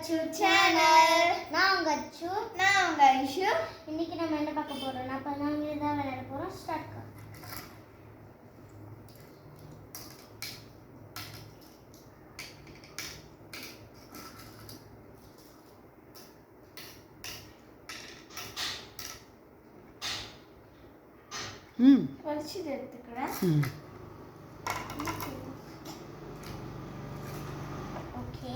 அச்சு சேனல். நான் உங்க அச்சு. நான் உங்க ஐஷு. இன்னைக்கு நம்ம என்ன பார்க்க போறோம்னா பல்லாங்குழி தான் விளையாட போறோம். ஸ்டார்ட் கர். வலிச்சு எடுத்துக்கிறேன். Okay.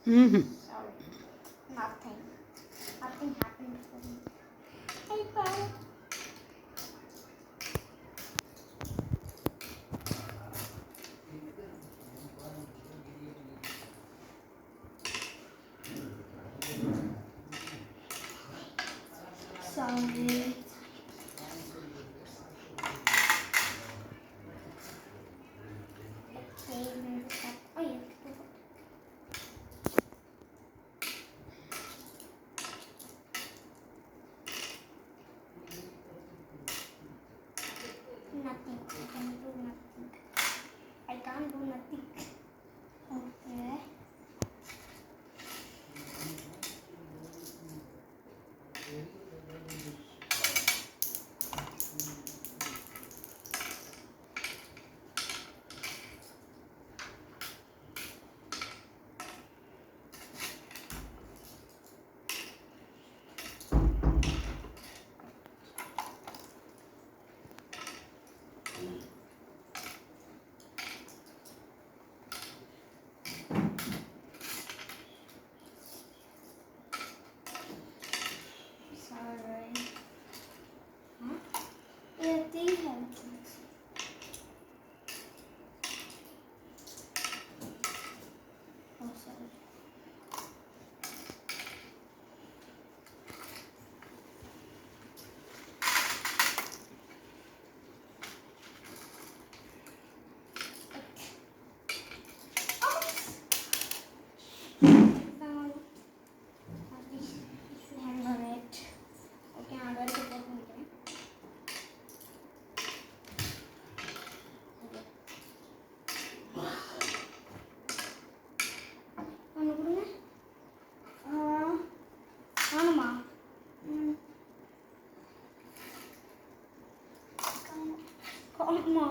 Sorry. Nothing happened for me. Hey, bye. Sorry. Okay, let's start. Oh, yeah. Nothing. I can't do nothing. Okay. Sorry. Huh? Yeah, these have Oh, sorry. Hang on it. Okay, I'm ready to put it. ஒன்று கொடுங்க. ஆமாம்மா. ஆமா.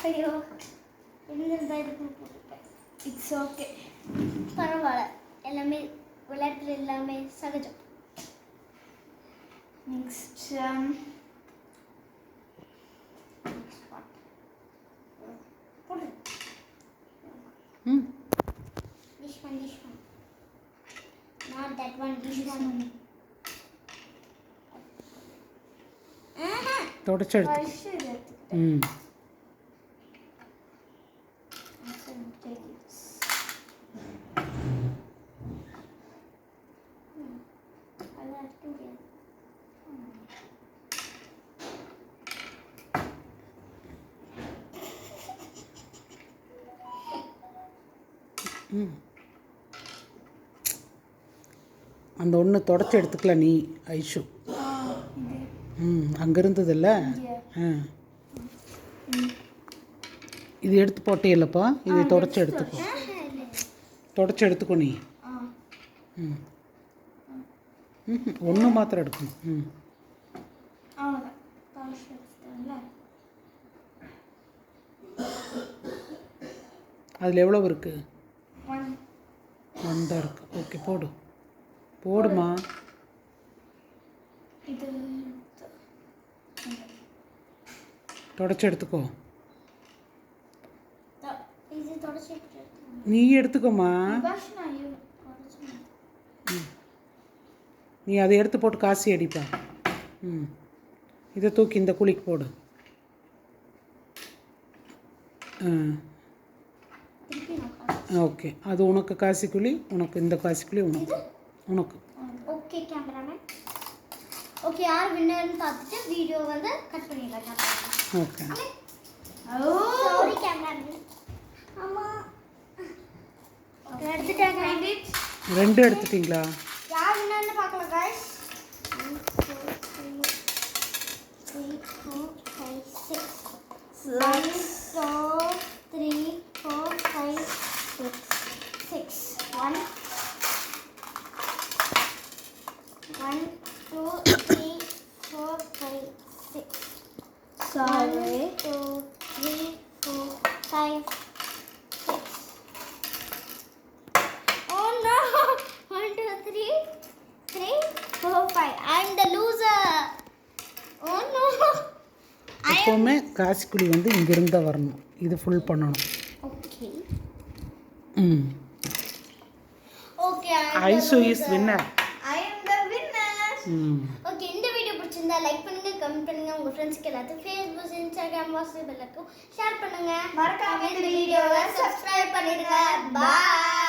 ஐயோ, இருந்திருந்தா இதுக்கு போட்டுருப்பேன். It's okay. பரவாயில்ல, எல்லாமே விளையாட்டுல எல்லாமே சகஜம். Next, போடு. This one. Not that one, this one. தொடச்சி எடுத்து வலிச்சு எடுத்துக்கிட்டேன். அதெல்லாம் எடுக்க முடியாது. அந்த ஒன்று தொடச்சி எடுத்துக்கல நீ ஐஷு. அங்கே இருந்ததில்ல. இது எடுத்து போட்டே இதை தொடச்சி எடுத்துக்கோ. தொடச்சி எடுத்துக்கோ நீ. ஒன்று மாத்திரம் எடுக்கணும். அவ்வளோதான். தொடச்சி எடுத்துட்டேன்ல. அதில் எவ்வளோ இருக்குது? 1. 1 தான் இருக்குது. ஓகே, போடுமா. இது தொடச்சி எடுத்துக்கோ. இது தொடச்சி எடுத்துக்கோங்க. நீ எடுத்துக்கோமா. பாஷனா ஐயோ தொடச்சி. நீ அதை எடுத்து போட்டு காசி அடிப்பா. இதை தூக்கி இந்த குழிக்கு போடு. ஓகே, அது உனக்கு காசி குழி, உனக்கு இந்த காசி குழி உனக்கு. Okay cameraman. ஓகே, யார் வின்னர்னு பார்த்துட்டு வீடியோ வந்து கட் பண்ணிடலாம். ஓகே. Sorry cameraman. ஆமாம். ஓகே, எடுத்துட்டாங்க. 2 எடுத்துட்டீங்களா? யார் வின்னர்னு பார்க்கலாம் guys. 6. 1, 2, 3, 4, 5, 6. 1, 2, 3, 4, 5, 6. Sorry. 1, 2, 3, 4, 5, 6. Oh no! 1, 2, 3, 4, 5. I'm the loser. Oh no! எப்போவுமே காசிக்குழி வந்து இங்கிருந்தா வரணும். இது ஃபுல் பண்ணணும். Okay. ம். Okay, Aishu is winner. I am the winner. ம். ஓகே, இந்த வீடியோ பிடிச்சிருந்தா லைக் பண்ணுங்க, கமெண்ட் பண்ணுங்க, உங்க ஃப்ரெண்ட்ஸ்க்கு எல்லாத்துக்கும் ஃபேஸ்புக், இன்ஸ்டாகிராம், வாட்ஸ்அப் எல்லாருக்கும் ஷேர் பண்ணுங்க. மறக்காம இந்த வீடியோவை சப்ஸ்கிரைப் பண்ணிடுங்க. பாய்.